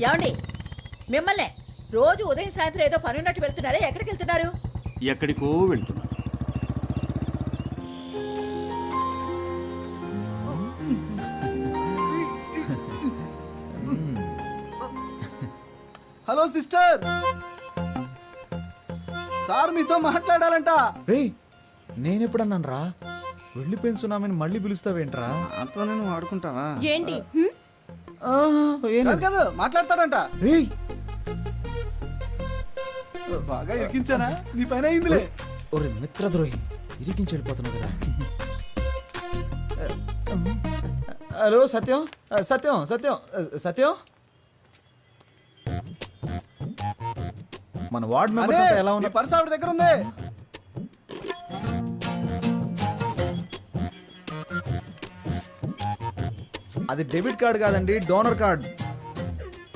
ఏమండి మిమ్మల్నే రోజు ఉదయం సాయంత్రం ఏదో పని ఉన్నట్టు వెళ్తున్నారే, ఎక్కడికి వెళ్తున్నారు? ఎక్కడికో వెళ్తున్నా. హలో సిస్టర్, సార్ మీతో మాట్లాడాలంట. రే నేనెప్పుడన్నాను రా వెళ్ళిపోయిన సునామీని మళ్ళీ పిలుస్తావేంట్రా? అంతా నేను ఆడుకుంటావా ఏంటి? కదా మాట్లాడతాడంట. రే బాగా ఇరికించానా? నీ పైన అయిందిలే. ఒరే మిత్రద్రోహి, ఇరికించి వెళ్ళిపోతున్నావు కదా. హలో సత్యం, సత్యం సత్యం సత్యం, మన వార్డ్ మెంబర్స్ అంతా ఎలా ఉన్నారు? పర్స్ ఆవిడ దగ్గర ఉంది. అది డెబిట్ కార్డ్ కాదండి, డోనర్ కార్డ్.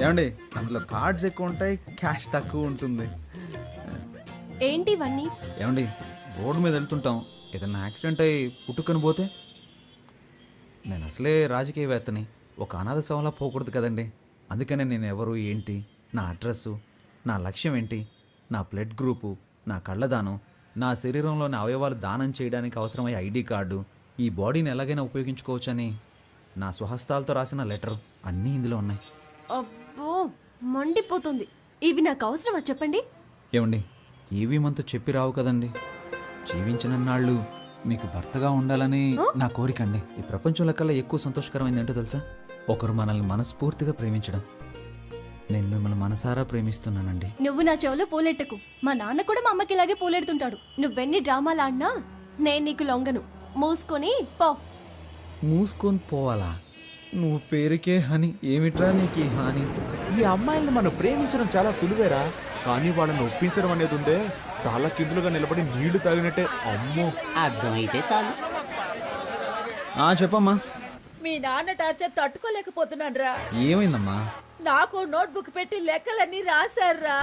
ఏమండి అందులో కార్డ్స్ ఎక్కువ ఉంటాయి, క్యాష్ తక్కువ ఉంటుంది. ఏంటి ఇవన్నీ? ఏమండి రోడ్డు మీద వెళ్తుంటాం, ఏదన్నా యాక్సిడెంట్ అయ్యి పుట్టుకొని పోతే? నేను అసలే రాజకీయవేత్తని, ఒక అనాథ శవంలా పోకూడదు కదండి. అందుకనే నేను ఎవరు ఏంటి, నా అడ్రస్సు, నా లక్ష్యం ఏంటి, నా బ్లడ్ గ్రూపు, నా కళ్ళదానం, నా శరీరంలోని అవయవాలు దానం చేయడానికి అవసరమయ్యే ఐడి కార్డు, ఈ బాడీని ఎలాగైనా ఉపయోగించుకోవచ్చని నా స్వహస్తాలతో రాసిన లెటర్ అన్నీ ఇందులో ఉన్నాయి. అబ్బో మండిపోతుంది. ఇవి నాకు అవసరమా చెప్పండి? ఏమండి ఏవి మనతో చెప్పి రావు కదండి. జీవించినన్నాళ్ళు మీకు భర్తగా ఉండాలని నా కోరికండి. ఈ ప్రపంచంలో కల్లా ఎక్కువ సంతోషకరమైంది ఏంటో తెలుసా? ఒకరు మనల్ని మనస్ఫూర్తిగా ప్రేమించడం. నేను మిమ్మల్ని మనసారా ప్రేమిస్తున్నానండి. నువ్వు నా చెవులో పూలెట్టకు. మా నాన్న కూడా మా అమ్మకి ఇలాగే పూలెడుతుంటాడు. నువ్వెన్ని డ్రామాలు ఆడినా నేను నీకు లొంగను. మూసుకొని పో. మూసుకొని పోవాలా? నువ్వు పేరుకే హని, ఏమిట్రా నీకు ఈ హాని? ఈ అమ్మాయిల్ని మనం ప్రేమించడం చాలా సులువేరా, కానీ వాళ్ళని ఒప్పించడం అనేది ఉందే తాళ్ళ కిందులుగా నిలబడి నీళ్లు తాగినట్టే. అమ్మో, అర్థమైతే చాలు. చెప్పమ్మా. మీ నాన్న టార్చర్ తట్టుకోలేకపోతున్నాను రా. ఏమైందమ్మా? నాకు నోట్బుక్ పెట్టి లెక్కలన్నీ రాశారా.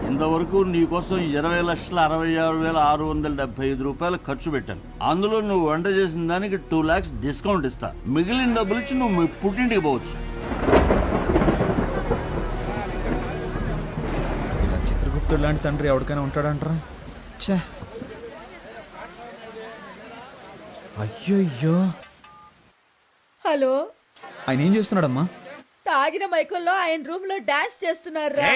ఇంతవరకు నీకోసం 20,66,675 రూపాయలు ఖర్చు పెట్టాను. అందులో నువ్వు వంట చేసిన దానికి 2 lakhs డిస్కౌంట్ ఇస్తా. మిగిలిన డబ్బులు ఇచ్చి నువ్వు మీ పుట్టింటికి పోవచ్చు. ఇలా చిత్రగుప్తుడు లాంటి తండ్రి ఎవరికైనా ఉంటాడంటారా? ఛే, అయ్యో. హలో, ఆయన ఏం చేస్తున్నాడమ్మా? తాగిన మైకుల్లో ఆయన రూమ్ లో డాన్స్ చేస్తున్నారా.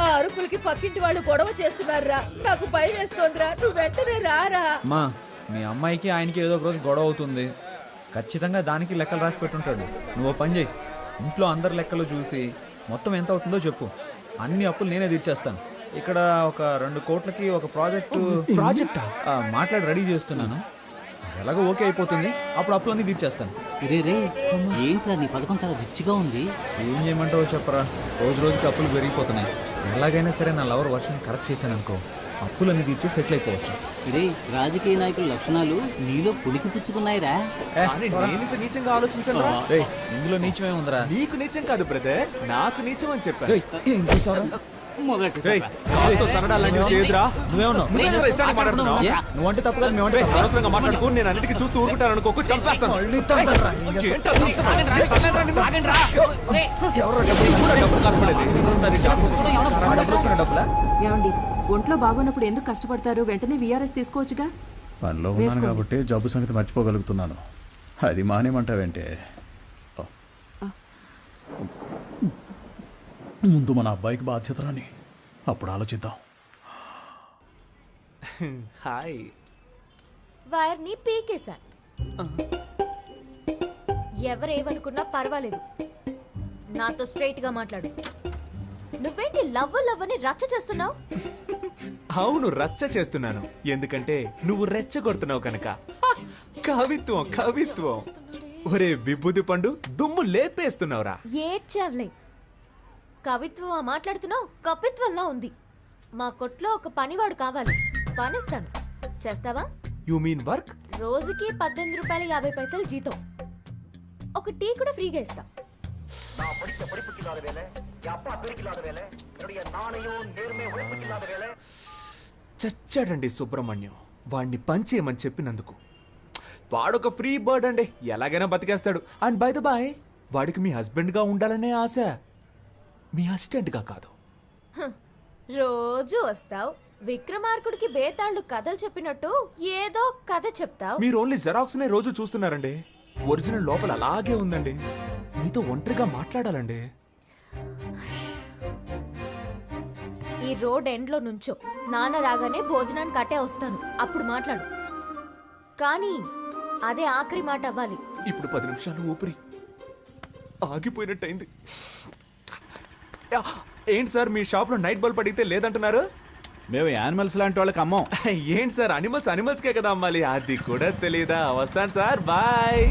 ఆ అరుపులకి పక్కింటి వాళ్ళు గొడవ చేస్తున్నారా. నాకు భయం వేస్తోందిరా. నువ్వు వెంటనే రారా. అమ్మా, మీ అమ్మాయికి ఆయనకి ఏదో ఒక రోజు గొడవ అవుతుంది. ఖచ్చితంగా దానికి లెక్కలు రాసి పెట్టుంటాడు. నువ్వు పని చేయి, ఇంట్లో అందరి లెక్కలు చూసి మొత్తం ఎంత అవుతుందో చెప్పు. అన్ని అప్పులు నేనే తీర్చేస్తాను. ఇక్కడ ఒక 2 కోట్లకి ఒక ప్రాజెక్టా మాట్లాడి రెడీ చేస్తున్నాను. ఎలాగో ఓకే అయిపోతుంది, అప్పుడు అప్పులన్నీ తీర్చేస్తాను. రే ఏంట్రా నీ పథకం చాలా రిచ్గా ఉంది. ఏం చేయమంటావో చెప్పరా, రోజు రోజుకి అప్పులు పెరిగిపోతున్నాయి. ఎలాగైనా సరే నా లవర్ వర్షన్ కరెక్ట్ చేశాను అనుకో, అప్పులన్నీ తీర్చి సెటిల్ అయిపోవచ్చు. రే రాజకీయ నాయకుల లక్షణాలు నీలో పులికి పుచ్చుకున్నాయిరా. కానీ నేనింత నీచంగా ఆలోచించను. రేయ్, ఇందులో నీచమే ఉందిరా. నీకు నీచం కాదు బ్రదర్, నాకు నీచం అని చెప్పాను. రేయ్, ఏం చూసావురా? రేయ్, కాలుతో తనడాలని చేయదురా. నువ్వేమన్నావు? నువ్వేరా ఇష్టానికి మాట్లాడుతున్నావు? ఏ? నువ్వంటే తప్పు కాదు, మేమంటే తప్పు. అనవసరంగా మాట్లాడుకో. నేను అన్నిటికీ చూస్తూ ఊరుకుంటాను అనుకోకు, చంపేస్తాను. మళ్ళీ తండ్రా. ఏంటది? ఎవరో డబ్బులు కాసుపడేది. ఆ డబ్బులు వస్తున్న డబ్బులా? ఏమండి, ఒంట్లో బాగోనప్పుడు ఎందుకు కష్టపడతారు? వెంటనే వీఆర్ఎస్ తీసుకోవచ్చుగా. పనిలో ఉన్నాను కాబట్టి జబ్బు సంగతి మర్చిపోగలుగుతున్నాను. అది మానేమంటావేంటే? ముందు మన అబ్బాయికి బాధ్యత రాని, అప్పుడు ఆలోచిద్దాం. హాయ్. వైర్ని పీకేశాను. ఎవరేమనుకున్నా పర్వాలేదు, నాతో స్ట్రైట్ గా మాట్లాడు. నువ్వేంటి లవ్ అని రచ్చ చేస్తున్నావు? అవును, రచ్చ చేస్తున్నాను. ఎందుకంటే నువ్వు రెచ్చగొడుతున్నావు కనుక. కవిత్వం కవిత్వం. ఒరే విభూతి పండు, దుమ్ము లేపేస్తున్నావురా. ఏడ్చావులే. కవిత్వం మాట్లాడుతున్నావు, కపిత్వంలా ఉంది. మా కొట్లో ఒక పనివాడు కావాలి, పనిస్తాను. చేస్తావా? You mean work? రోజుకి 18 రూపాయలు 50 పైసలు జీతం. ఒక టీ కూడా ఫ్రీగా ఇస్తా. చచ్చాడండి సుబ్రహ్మణ్యం. వాడిని పంచేయమని చెప్పినందుకు. వాడొక ఫ్రీ బర్డ్ అండి, ఎలాగైనా బతికేస్తాడు. అండ్ బై ద బాయ్, వాడికి మీ హస్బెండ్గా ఉండాలనే ఆశ, మీ అసిస్టెంట్గా కాదు. రోజు వస్తావు, విక్రమార్కుడికి బేతాళుడు కథలు చెప్పినట్టు ఏదో కథ చెప్తావు. మీరు ఓన్లీ జెరాక్స్ నే రోజు చూస్తున్నారండి. ఒరిజినల్ లోపల అలాగే ఉందండి. మీతో ఒంటరిగా మాట్లాడాలండి. ఈ రోడ్ ఎండ్ లో నుంచో, నాన్న రాగానే భోజనానికి అట్టే వస్తాను, అప్పుడు మాట్లాడు. కానీ అదే ఆఖరి మాట అవ్వాలి. ఇప్పుడు 10 నిమిషాలు ఊపిరి ఆగిపోయినట్టయింది. యా, ఏంటి సార్ మీ షాప్ లో నైట్ బల్బ్ అడిగితే లేదంటున్నారు? మేము యానిమల్స్ లాంటి వాళ్ళకి అమ్మం. ఏంటి సార్, అనిమల్స్కే కదా అమ్మాలి, అది కూడా తెలీదా? వస్తాను సార్, బాయ్.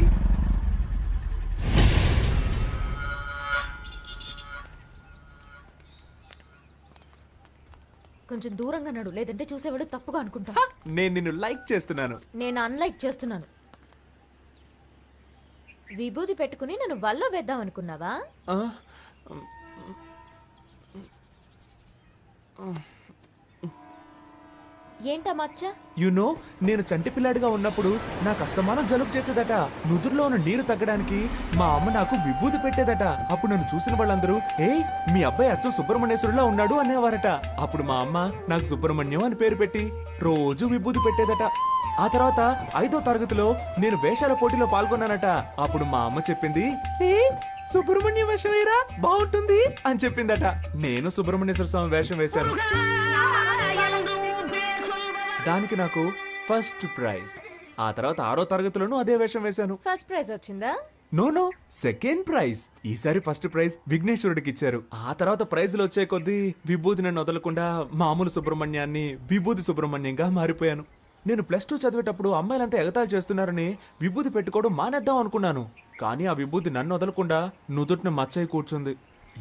కొంచెం దూరంగా నడు, లేదంటే చూసేవాడు తప్పుగా అనుకుంటా. నేను నిన్ను లైక్ చేస్తున్నాను. నేను అన్లైక్ చేస్తున్నాను. విభూది పెట్టుకుని నన్ను వల్ల వేద్దాం అనుకున్నావా? ఆ? ఏంటా మచ్చ? యునో, నేను చంటి పిల్లాడిగా ఉన్నప్పుడు నాకు అస్తమానం జలుబు చేసేదట. నుదురులో ఉన్న నీరు తగ్గడానికి మా అమ్మ నాకు విభూది పెట్టేదట. అప్పుడు నన్ను చూసిన వాళ్ళందరూ, ఏయ్ మీ అబ్బాయి అచ్చం సుబ్రహ్మణ్యేశ్వరులా ఉన్నాడు అనేవారట. అప్పుడు మా అమ్మ నాకు సుబ్రహ్మణ్యం అని పేరు పెట్టి రోజు విభూది పెట్టేదట. ఆ తర్వాత 5వ తరగతిలో నేను వేషాల పోటీలో పాల్గొన్నానట. అప్పుడు మా అమ్మ చెప్పింది, ఏ సుబ్రహ్మణ్యం వేషం వేయరా, బాగుంటుంది అని చెప్పిందట. నేను సుబ్రహ్మణ్యేశ్వర స్వామి వేషం వేశాను. దానికి నాకు ఫస్ట్ ప్రైజ్. ఆ తర్వాత 6వ తరగతిలోనూ అదే వేషం వేశాను. ఫస్ట్ ప్రైజ్ వచ్చిందా? No, second prize. ఈసారి ఫస్ట్ ప్రైజ్ విఘ్నేశ్వరుడికి ఇచ్చారు. ఆ తర్వాత ప్రైజులు వచ్చే కొద్దీ విభూది నన్ను వదలకుండా మామూలు సుబ్రహ్మణ్యాన్ని విభూది సుబ్రహ్మణ్యంగా మారిపోయాను. నేను +2 చదివేటప్పుడు అమ్మాయిలంతా ఎగతాళి చేస్తున్నారని విభూది పెట్టుకోవడం మానేద్దాం అనుకున్నాను. కానీ ఆ విభూది నన్ను వదలకుండా నుదుటిన మచ్చయి కూర్చుంది.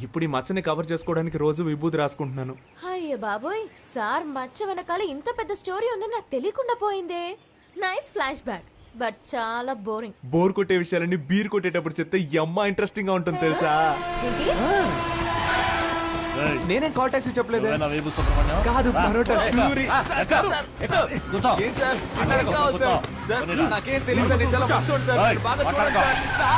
ఇప్పుడు ఈ మచ్చని కవర్ చేసుకోవడానికి రోజు విభూది రాసుకుంటున్నాను. అయ్యో బాబోయ్, సార్ మచ్చ వెనకాల ఇంత పెద్ద స్టోరీ ఉందని నాకు తెలియకుండా పోయిందే. నైస్ ఫ్లాష్ బ్యాక్, బట్ చాలా బోరింగ్. బోర్ కొట్టే విషయాలన్నీ బీర్ కొట్టేటప్పుడు చెప్తే యమ్మ ఇంట్రెస్టింగ్ గా ఉంటుంది తెలుసా? నేనేం కాల్ టాక్సీ చెప్పలేదు. కాదు, పరోటా సూరి. ఏం సార్, అన్నది కావాలి సార్. సార్, నాకేం తెలియదు సార్, నేను చాలా మంచోడు సార్, మీరు బాగా చూడండి సార్.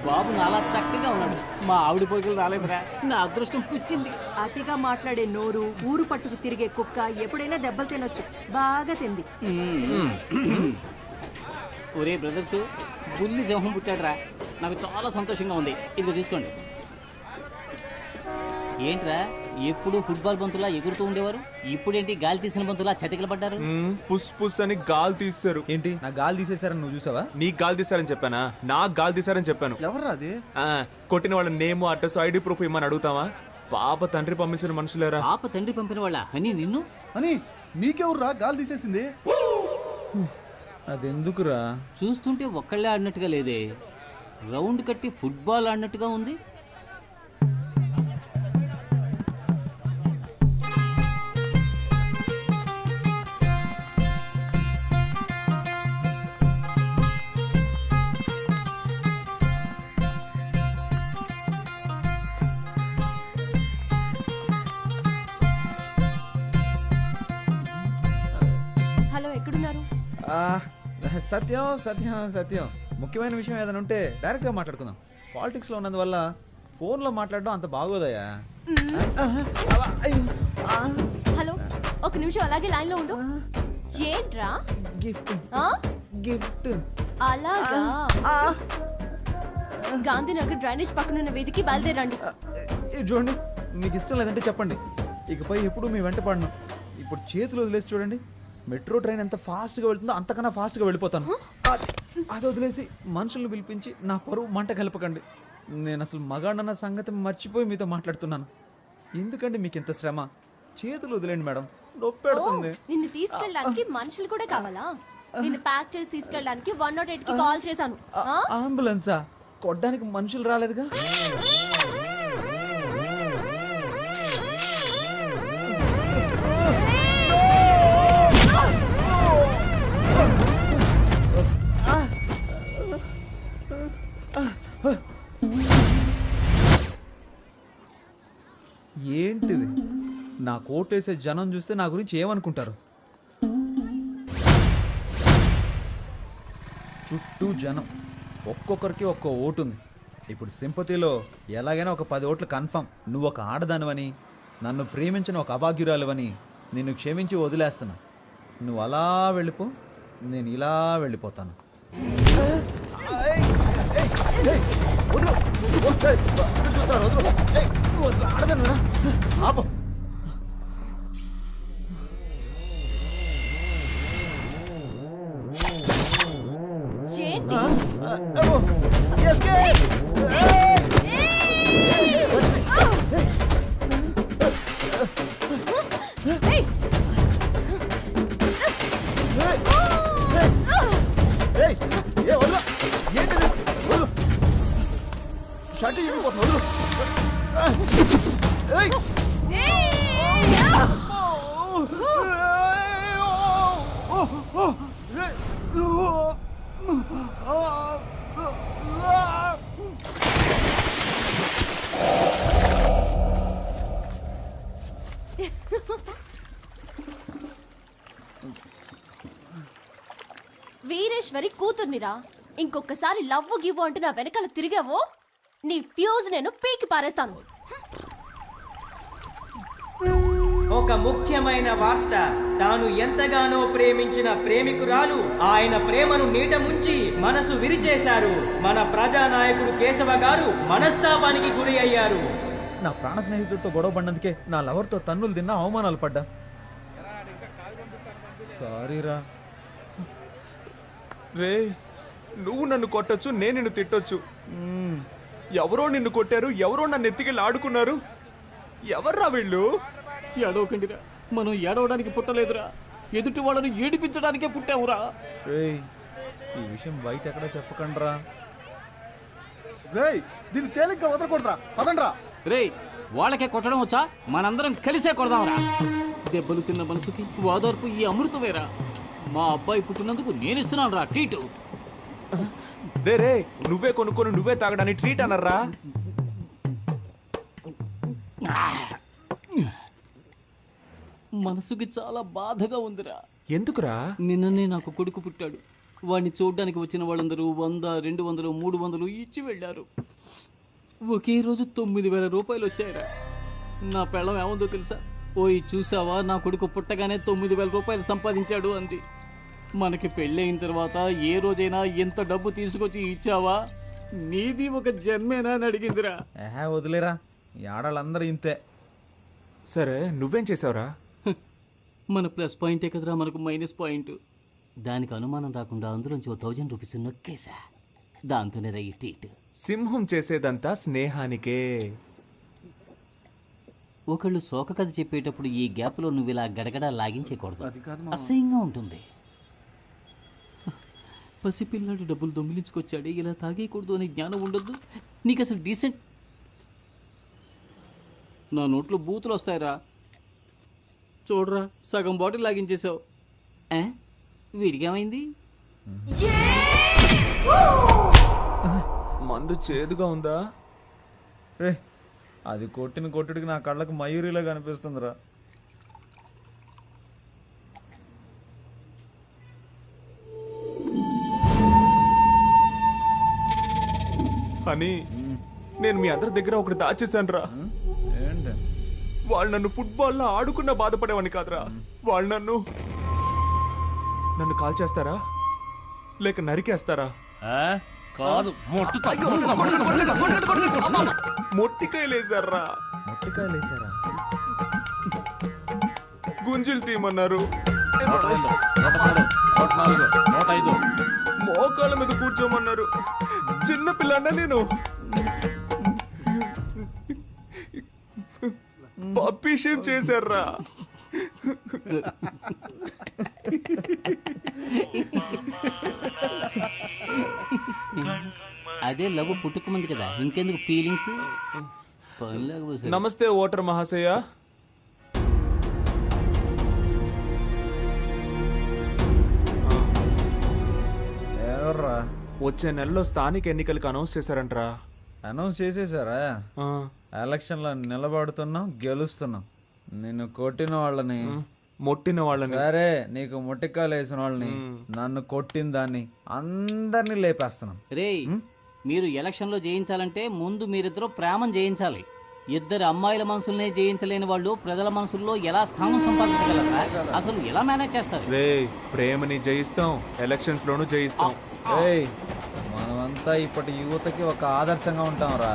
బాబు నాలా చక్కగా ఉన్నాడు. మా ఆవిడ పొరుగులు రాలేదురా, నా అదృష్టం పుచ్చింది. అతిగా మాట్లాడే నోరు, ఊరు పట్టుకు తిరిగే కుక్క ఎప్పుడైనా దెబ్బలు తినొచ్చు. బాగా తింది. ఒరే బ్రదర్స్, బుల్లి సింహం పుట్టాడురా, నాకు చాలా సంతోషంగా ఉంది. ఇదిగో తీసుకోండి. ఏంట్రా, ఎప్పుడు ఫుట్బాల్ బంతులా ఎగురుతూ ఉండేవారు, ఇప్పుడేంటి గాలి తీసిన బంతులా చతికిల పడ్డారు? పుస్ పుస్ అని గాలి తీశారు. ఏంటి నా గాలి తీసేశారని నువ్వు చూసావా? నీకు గాలి తీశారని చెప్పానా? నాకు గాలి తీశారని చెప్పాను. ఎవర్రా అది? కొట్టిన వాళ్ళ నేమ్, అడ్రస్, ఐడి ప్రూఫ్ ఇమ్మని అడుగుతావా? పాప తండ్రి పంపించిన మనుషులేరా. పాప తండ్రి పంపిన వాళ్ళ అని నిన్ను అని నీకెవర్రా గాలి తీసేసింది? అదెందుకురా? చూస్తుంటే ఒక్కళ్ళే ఆడినట్టుగా లేదే, రౌండ్ కట్టి ఫుట్బాల్ ఆడినట్టుగా ఉంది. హలో, ఎక్కడున్నారు? సత్యం సత్యం సత్యం, ముఖ్యమైన విషయం ఏదైనా ఉంటే డైరెక్ట్గా మాట్లాడుకుందాం. పాలిటిక్స్లో ఉన్నందువల్ల ఫోన్లో మాట్లాడడం అంత బాగోదయ్యా. హలో, ఒక నిమిషం అలాగే లైన్ లో ఉండు. ఏంట్రా? గిఫ్ట్ ఆ? గిఫ్ట్. అలాగా? గాంధీనగర్ డ్రైనేజ్ పక్కనున్న వీధికి బయలుదేరండి. ఇది చూడండి, మీకు ఇష్టం లేదంటే చెప్పండి, ఇకపై ఎప్పుడు మీ వెంట పడను. ఇప్పుడు చేతులు వదిలేసి చూడండి, మెట్రో ట్రైన్ ఎంత ఫాస్ట్గా వెళ్తుందో అంతకన్నా ఫాస్ట్గా వెళ్ళిపోతాను. అది వదిలేసి మనుషులను పిలిపించి నా పరువు మంట కలపకండి. నేను అసలు మగాడన్న సంగతి మర్చిపోయి మీతో మాట్లాడుతున్నాను. ఎందుకండి మీకు ఇంత శ్రమ? చేతులు వదిలేండి మేడం, నొప్పి పెడుతుంది. నిన్ను తీసుకెళ్ళడానికి మనుషులు కూడా కావాలా? నిన్ను ప్యాక్ చేసి తీసుకెళ్ళడానికి 108 కి కాల్ చేశాను. అంబులెన్సా? కొట్టడానికి మనుషులు రాలేదుగా. నా కోటేసే జనం చూస్తే నా గురించి ఏమనుకుంటారు? చుట్టూ జనం, ఒక్కొక్కరికి ఒక్కో ఓటు ఉంది. ఇప్పుడు సింపతిలో ఎలాగైనా ఒక 10 ఓట్లు కన్ఫర్మ్. నువ్వు ఒక ఆడదానివని, నన్ను ప్రేమించిన ఒక అభాగ్యురాలువని నిన్ను క్షమించి వదిలేస్తున్నా. నువ్వు అలా వెళ్ళిపో, నేను ఇలా వెళ్ళిపోతాను. ఏంటి? ఏయ్! వీరేశ్వరి కూతుర్నిరా. ఇంకొకసారి లవ్వు గివ్వు అంటూ నా వెనకాల తిరిగావో నీ ఫ్యూజ్ నేను పీకి పారేస్తాను. ఒక ముఖ్యమైన వార్త. తాను ఎంతగానో ప్రేమించిన ప్రేమికురాలు ఆయన ప్రేమను నీట ముంచి మనసు విరిచేశారు. మన ప్రజానాయకుడు కేశవ గారు మనస్తాపానికి గురి అయ్యారు. నా ప్రాణ స్నేహితుడితో గొడవ పడినందుకే నా లవర్తో తన్నులు తిన్నా, అవమానాలు పడ్డా. సారీరా. రే, నువ్వు నన్ను కొట్టొచ్చు, నేను నిన్ను తిట్టొచ్చు. ఎవరో నిన్ను కొట్టారు, ఎవరో నన్ను ఎత్తికెళ్ళి ఆడుకున్నారు. ఎవర్రా వీళ్ళు? ఏడవకండిరా, మనం ఏడవడానికి పుట్టలేదురా, ఎదుటి వాళ్ళని ఏడిపించడానికే పుట్టావురా. రేయ్, ఈ విషయం బయట ఎక్కడ చెప్పకండ్రా. రేయ్, దీన్ని తేలిగ్గా వదలకూడదురా, పదండ్రా. రేయ్, వాళ్ళకే కొట్టడం వచ్చా? మనందరం కలిసే కొడదాంరా. దెబ్బలు తిన్న మనసుకి ఓదార్పు ఈ అమృతమేరా. మా అబ్బాయి పుట్టినందుకు నేను ఇస్తున్నాను రా ట్రీట్. రే రే, నువ్వే కొనుక్కొని నువ్వే తాగడానికి ట్రీట్ అనర్రా. మనసుకి చాలా బాధగా ఉందిరా. ఎందుకురా? నిన్ననే నాకు కొడుకు పుట్టాడు. వాడిని చూడ్డానికి వచ్చిన వాళ్ళందరూ 100, 200, 300 ఇచ్చి వెళ్ళారు. ఒకే రోజు 9,000 రూపాయలు వచ్చాయిరా. నా పెళ్ళం ఏముందో తెలుసా? ఓయ్ చూసావా, నా కొడుకు పుట్టగానే 9,000 రూపాయలు సంపాదించాడు అంది. మనకి పెళ్ళయిన తర్వాత ఏ రోజైనా ఎంత డబ్బు తీసుకొచ్చి ఇచ్చావా? నీది ఒక జన్మేనా అని అడిగిందిరా. వదిలేరా, ఈ ఆడాళ్ళందరూ ఇంతే. సరే, నువ్వేం చేసావురా? మన ప్లస్ పాయింటే కదరా మనకు మైనస్ పాయింట్. దానికి అనుమానం రాకుండా అందులోంచి 1000 రూపీస్ నొక్కేసా. దాంతోనే రైట్. సింహం చేసేదంతా స్నేహానికే. ఒకళ్ళు శోక కథ చెప్పేటప్పుడు ఈ గ్యాప్లో నువ్వు ఇలా గడగడ లాగించేయకూడదు, అసహ్యంగా ఉంటుంది. పసిపిల్లాడు డబ్బులు దొంగిలించుకొచ్చాడు, ఇలా తాగేయకూడదు అనే జ్ఞానం ఉండొద్దు నీకు అసలు. డీసెంట్. నా నోట్లో బూతులు వస్తాయిరా. చూడరా, సగం బాటిల్ లాగించేసావు. వీడికేమైంది? మందు చేదుగా ఉందా? రే, అది కొట్టిన కొట్టుడికి నా కళ్ళకు మయూరిలా కనిపిస్తుందిరా. అని నేను మీ అందరి దగ్గర ఒకటి దాచేశాను రా. ఏంటి? వాళ్ళు నన్ను ఫుట్బాల్లో ఆడుకున్నా బాధపడేవాడిని కాదురా. వాళ్ళు నన్ను కాల్ చేస్తారా లేక నరికేస్తారా? కాదు, మొట్టికాయలేసారా? మొట్టికాయలేసారా? గుంజులు తీయమన్నారు. మోకాళ్ళ మీద కూర్చోమన్నారు. చిన్న పిల్లన్న నేను. పప్పీ షేప్ చేశారా? అదే లవ్ పుట్టుకమంది కదా, ఇంకెందుకు ఫీలింగ్స్? నమస్తే ఓటర్ మహాశయ. ఎవర్రా? వచ్చే నెలలో స్థానిక ఎన్నికలకు అనౌన్స్ చేశారంటరా. అనౌన్స్ చేసేసారా? ఎలక్షన్లో నిలబడుతున్నాం, గెలుస్తున్నాం. నిన్ను కొట్టిన వాళ్ళని, మొట్టిన వాళ్ళని. సరే నీకు ముట్టికాయలు వేసిన వాళ్ళని, నన్ను కొట్టిన దాన్ని అందరినీ లేపేస్తున్నాం. రేయ్ మీరు ఎలక్షన్లో జయించాలంటే ముందు మీరిద్దరూ ప్రేమను జయించాలి. ఇద్దరు అమ్మాయిల మనసుల్నే జయించలేని వాళ్ళు ప్రజల మనసుల్లో ఎలా స్థానం సంపాదించగలరా? అసలు ఎలా మేనేజ్ చేస్తారు? రే ప్రేమని జయిస్తాం, ఎలక్షన్స్ లోను జయిస్తాం. ఏయ్, మనమంతా ఇప్పటి యువతకి ఒక ఆదర్శంగా ఉంటాం రా.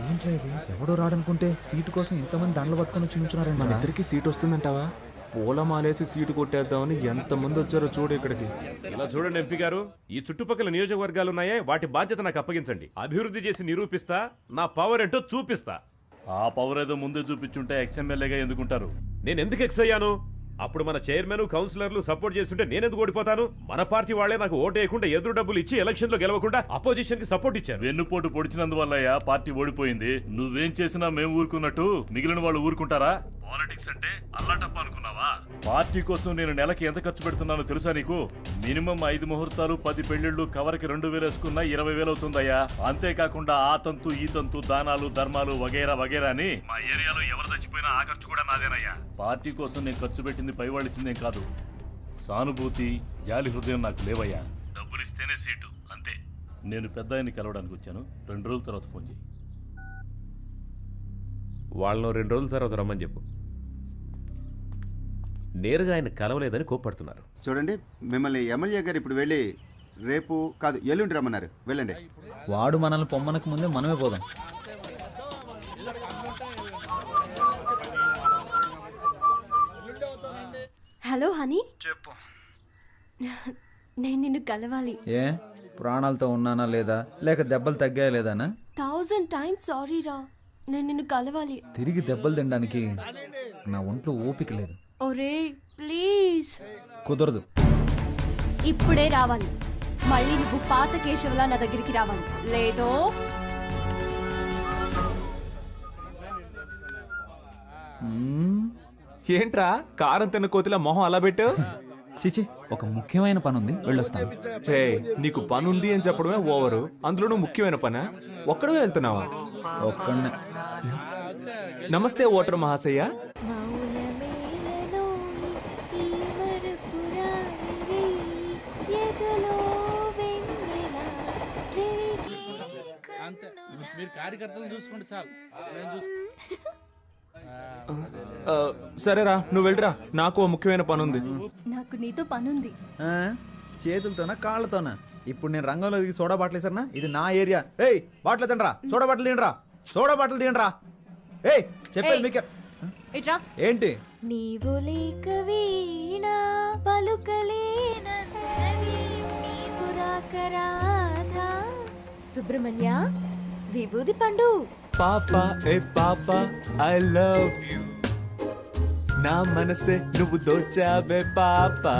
ఏంట్రా ఇది? ఎవడో రాడనుకుంటే సీటు కోసం ఇంతమంది దండలు పట్టుకొని వచ్చి నుంచున్నారండి. మన ఇద్దరికి సీట్ వస్తుందంటావా? పూలమాలేసి సీటు కొట్టేద్దామని ఎంతమంది వచ్చారో చూడు ఇక్కడికి. ఇలా చూడండి ఎంపీ గారు, ఈ చుట్టుపక్కల నియోజకవర్గాలు ఉన్నాయే వాటి బాధ్యత నాకు అప్పగించండి. అభివృద్ధి చేసి నిరూపిస్తా, నా పవర్ ఏంటో చూపిస్తా. ఆ పవర్ ఏదో ముందే చూపించుంటే ఎక్స్ఎమ్మెల్యేగా ఎందుకుంటారు? నేను ఎందుకు ఎక్స్ అయ్యాను? అప్పుడు మన చైర్మన్ కౌన్సిలర్లు సపోర్ట్ చేస్తుంటే నేనెందుకు ఓడిపోతాను? మన పార్టీ వాళ్లే నాకు ఓటేయకుండా ఎదురు డబ్బులు ఇచ్చి ఎలక్షన్ లో గెలవకుండా అపోజిషన్ కి సపోర్ట్ ఇచ్చారు. వెన్నుపోటు పొడిచినందువల్లయ్యా పార్టీ ఓడిపోయింది. నువ్వేం చేసినా మేము ఊరుకున్నట్టు మిగిలిన వాళ్ళు ఊరుకుంటారా? పాలిటిక్స్ అంటే అల్లాటప్ప అనుకున్నావా? పార్టీ కోసం నేను నెలకి ఎంత ఖర్చు పెడుతున్నానో తెలుసా నీకు? మినిమం 5 ముహూర్తాలు, 10 పెళ్లిళ్లు, కవర్కి 2000 వేసుకున్నా 20,000 అవుతుందయ్యా. అంతేకాకుండా ఆ తంతు ఈ తంతు, దానాలు ధర్మాలు వగైరా వగైరా అని మా ఏరియాలో ఎవరు చచ్చిపోయినా ఆ ఖర్చు కూడా నాదేనయ్యా. పార్టీ కోసం నేను ఖర్చు పెట్టింది పై వాళ్ళు ఇచ్చిందేం కాదు. సానుభూతి, జాలి హృదయం నాకు లేవయ్యా. డబ్బులు ఇస్తేనే సీటు, అంతే. నేను పెద్ద ఆయన్ని కలవడానికి వచ్చాను. 2 రోజుల తర్వాత ఫోన్ చేయి. వాళ్ళను 2 రోజుల తర్వాత రమ్మని చెప్పు. నేరుగా ఆయన కలవలేదని కోప్పడుతున్నారు. చూడండి, మిమ్మల్ని ఎమ్మెల్యే గారు ఇప్పుడు వెళ్ళి రేపు కాదు ఎల్లుండి రమ్మన్నారు. వెళ్ళండి. వాడు మనల్ని పొమ్మనకు ముందే మనమే పోదాం. హలో హనీ, చెప్పు. నేను నిన్ను కలవాలి. ఏ ప్రాణాలతో ఉన్నానా లేదా, లేక దెబ్బలు తగ్గాయా లేదానా? 1000 times సారీ రా, నేను నిన్ను కలవాలి. తిరిగి దెబ్బలు తినడానికి నా ఒంట్లో ఓపిక లేదు. ఒరే ప్లీజ్. కుదరదు. ఇప్పుడే రావాలి. మళ్ళీ నువ్వు పాత కేశవలా నా దగ్గరికి రావాలి, లేదో ఏంట్రా కారం తిన్న కోతిలా మొహం అలా పెట్టావు? చిచి, ఒక ముఖ్యమైన పని ఉంది, వెళ్ళొస్తాను. రే నీకు పని ఉంది అని చెప్పడమే ఓవరు, అందులోనూ ముఖ్యమైన పనా? ఒక్కడే వెళ్తున్నావా? ఒక్కడనే. నమస్తే ఓటర్ మహాశయ్య. మీరు కార్యకర్తలను చూసుకుంటే చాలు. సరేరా నువ్వు వెళ్ళరా, నాకు ఓ ముఖ్యమైన పని ఉంది. నాకు నీతో పనుంది. చేతులతోనా కాళ్ళతోనా? ఇప్పుడు నేను రంగంలో దిగి సోడా బాటిల్ వేసారా? ఇది నా ఏరియా. ఏయ్ బాటిల్ తినరా, సోడా బాటిల్ తినరా, సోడా బాటిల్ తినరా. ఏయ్ చెప్పేది మీకు ఏంటి? నీవు లేక వీణా పలుకలేనన్నది, నీవు రాక రాధా. సుబ్రహ్మణ్య, విభూది పండు. పాపా ఏ పాపా ఐ లవ్ యు, నా మనసే నువ్వు దోచావే పాపా.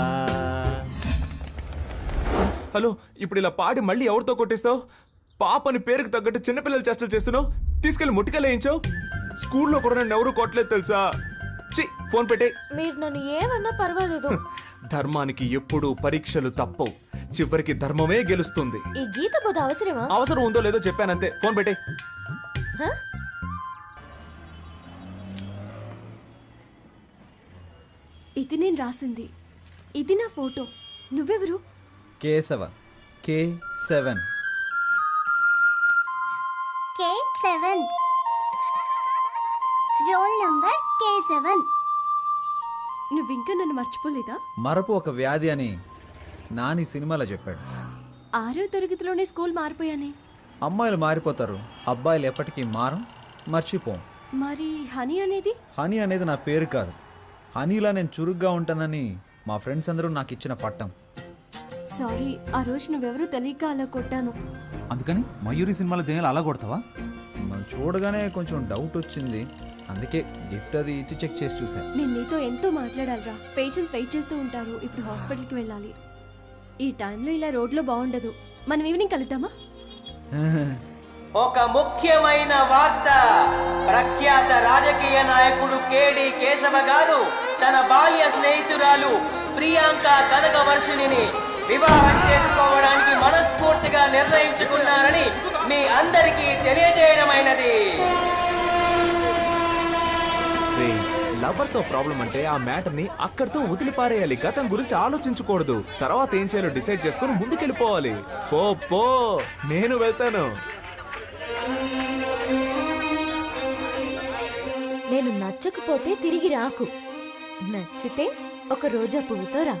హలో, ఇప్పుడు ఇలా పాడి మళ్ళీ ఎవరితో కొట్టిస్తావు? పాపని పేరుకు తగ్గట్టు చిన్నపిల్లలు చేష్టలు చేస్తున్నావు. తీసుకెళ్లి ముట్టికలేయించావు. స్కూల్లో కూడా నన్ను ఎవరూ కొట్టలేదు తెలుసా? చి, ఫోన్ పెట్టే. మీరు నన్ను ఏమన్నా పర్వాలేదు. ధర్మానికి ఎప్పుడూ పరీక్షలు తప్పవు, చివరికి ధర్మమే గెలుస్తుంది. ఈ గీత బోధ అవసరమా? అవసరం ఉందో లేదో చెప్పానంతే, ఫోన్ పెట్టే. ఇది నేను రాసింది, ఇది నా ఫోటో. నువ్వెవరు? Keshava, K7. K7, roll number K7. నువ్వింకా నన్ను మర్చిపోలేదా? మరపు ఒక వ్యాధి అని నాని సినిమాలో చెప్పాడు. 6వ తరగతిలోనే స్కూల్ మారిపోయానే. అమ్మాయిలు మారిపోతారు, అబ్బాయిలు ఎప్పటికీ మారం, మర్చిపోం. మరి హనీ అనేది? హనీ అనేది నా పేరు కాదు. హనీలా నేను చురుగ్గా ఉంటానని మా ఫ్రెండ్స్ అందరూ నాకు ఇచ్చిన పట్టం. సారీ, ఆ రోజు నువ్వెవరో తెలియక అలా కొట్టాను. అందుకని మయూరి సినిమాలో దేనిలో అలా కొడతావా? మనం చూడగానే కొంచెం డౌట్ వచ్చింది, అందుకే గిఫ్ట్ అది ఇచ్చి చెక్ చేసి చూసాను. నేను నీతో ఎంతో మాట్లాడాలిరా. పేషెంట్స్ వెయిట్ చేస్తూ ఉంటారు. ఇప్పుడు హాస్పిటల్కి వెళ్ళాలి. ఈ టైంలో ఇలా రోడ్లో బాగుండదు. మనం ఈవినింగ్ కలుద్దామా? ఒక ముఖ్యమైన వార్త. ప్రఖ్యాత రాజకీయ నాయకుడు కేడి కేశవ గారు తన బాల్య స్నేహితురాలు ప్రియాంక కనకవర్షిణిని వివాహం చేసుకోవడానికి మనస్ఫూర్తిగా నిర్ణయించుకున్నారని మీ అందరికీ తెలియజేయడమైనది. లవర్ తో ప్రాబ్లం అంటే ఆ మ్యాటర్ ని అక్కడితో వదిలిపారేయాలి. గతం గురించి ఆలోచించకూడదు. తర్వాత ఏం చేయాలో డిసైడ్ చేసుకుని ముందుకెళ్ళిపోవాలి. పో పో, నేను వెళ్తాను. నేను నచ్చకపోతే తిరిగి రాకు, నచ్చితే ఒక రోజా పువ్వుతో రా.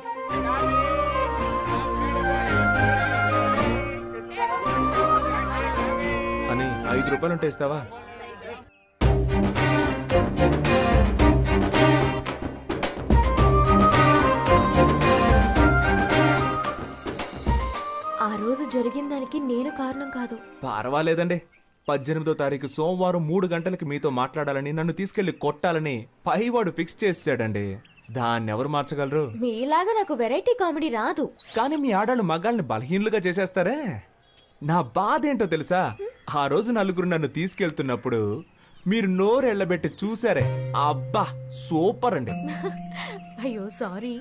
అని 5 రూపాయలు ఉంటే ఇస్తావా? ఆ రోజు జరిగిన దానికి నేను కారణం కాదు. పర్వాలేదండి. 18వ తారీఖు సోమవారం 3 గంటలకి మీతో మాట్లాడాలని, నన్ను తీసుకెళ్లి కొట్టాలని పైవాడు ఫిక్స్ చేసాడండి. దాన్ని ఎవరు మార్చగలరు? మీలాగా నాకు వెరైటీ కామెడీ రాదు. కానీ మీ ఆడాళ్ళు మగాళ్ళని బలహీనులుగా చేసేస్తారే. నా బాధ ఏంటో తెలుసా? ఆ రోజు నలుగురు నన్ను తీసుకెళ్తున్నప్పుడు మీరు నోరెళ్ళబెట్టి చూసారే, అబ్బా సూపర్ అండి. అయ్యో సారీ.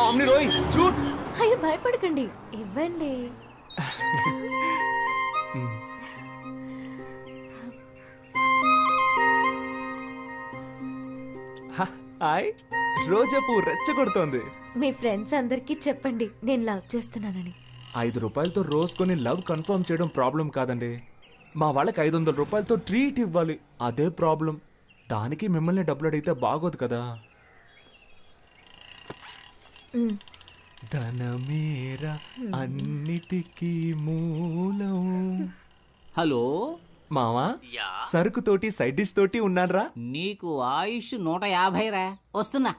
ఆమ్ని రోయ్ చూట్. అయ్యో భయపడకండి, ఇవ్వండి. హాయ్, రోజా పువ్వు రెచ్చగొడుతోంది. మీ ఫ్రెండ్స్ అందరికీ చెప్పండి నేను లవ్ చేస్తున్నానని. 5 రూపాయలతో రోజు కొని లవ్ కన్ఫర్మ్ చేయడం ప్రాబ్లం కాదండి. మా వాళ్ళకి 500 రూపాయలతో ట్రీట్ ఇవ్వాలి, అదే ప్రాబ్లం. దానికి మిమ్మల్ని డబ్బులు అడిగితే బాగోదు కదా. ధనమేరా అన్నిటికీ మూలం. హలో మావా, సరుకుతోటి సైడ్ డిష్ తోటి ఉన్నారా? నీకు ఆయుష్ 150 రా. వస్తున్నా.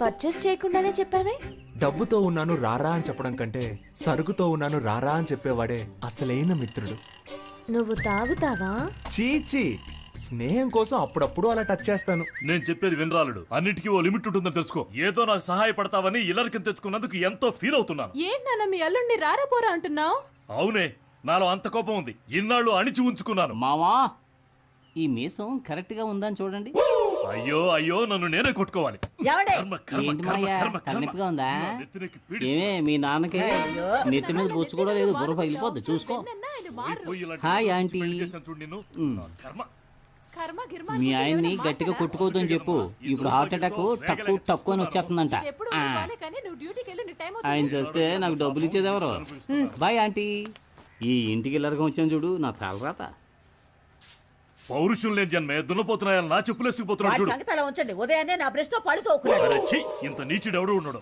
పర్చేస్ చేయకుండానే చెప్పావే. డబ్బుతో ఉన్నాను రారా అని చెప్పడం కంటే సరుకుతో ఉన్నాను రారా అని చెప్పేవాడే అసలైన మిత్రుడు. నువ్వు తాగుతావా? చీచి, స్నేహం కోసం అప్పుడప్పుడు అలా టచ్ చేస్తాను. నేను చెప్పేది వినరాలుడు, అన్నిటికీ ఓ లిమిట్ ఉంటుందని తెలుసుకో. ఏదో నాకు సహాయపడతావని ఇల్లరికి తెచ్చుకున్నందుకు ఎంతో ఫీల్ అవుతున్నాను. ఏంటన్నా మీ అల్లుడిని రారాపోరా అంటున్నావు? అవునే, నాలో అంత కోపం ఉంది. ఇన్నాళ్ళు అణిచి ఉంచుకున్నాను. మావా, ఈ మీసం కరెక్ట్ గా ఉందని చూడండి. అయ్యో అయ్యో, నన్ను నేనే కొట్టుకోవాలి. ఏమండి? కర్మ, కర్మ, ఏంటి కర్మ, మాయా, కర్మ, కర్మ. తలనొప్పిగా ఉందా? నా నెత్తినెక్కి పీడిస్తుంది. ఏమే మీ నాన్నకి నెత్తి మీద బొచ్చు కూడా లేదు, బుర్ర పగిలిపోద్ది చూసుకో. పోయి ఇలాంటి హాయ్ పిచ్చి ఆంటీ. పెళ్లి చేశాను చూడు నిన్ను. నా కర్మ. మీ ఆయన్ని గట్టిగా కొట్టుకోవద్దని చెప్పు. ఇప్పుడు హార్ట్ అటాక్ టక్కు టక్కు అని వచ్చేస్తుందంట. ఆయన చేస్తే నాకు డబ్బులు ఇచ్చేది ఎవరు? Bye aunty. ఈ ఇంటికి ఇల్లరకం వచ్చాను చూడు, నా తలరాత. పౌరుషం లేని జన్మే దున్నపోతున్నాయని నా చెప్పులేసుకుపోతున్నాడు వాడి చూడు. సంగతి అలా ఉంచండి. ఉదయాన్నే నా బ్రష్ తో పళ్ళు తోకున్నాడు. అరే ఛీ, ఇంత నీచుడు ఎవడు ఉన్నాడు?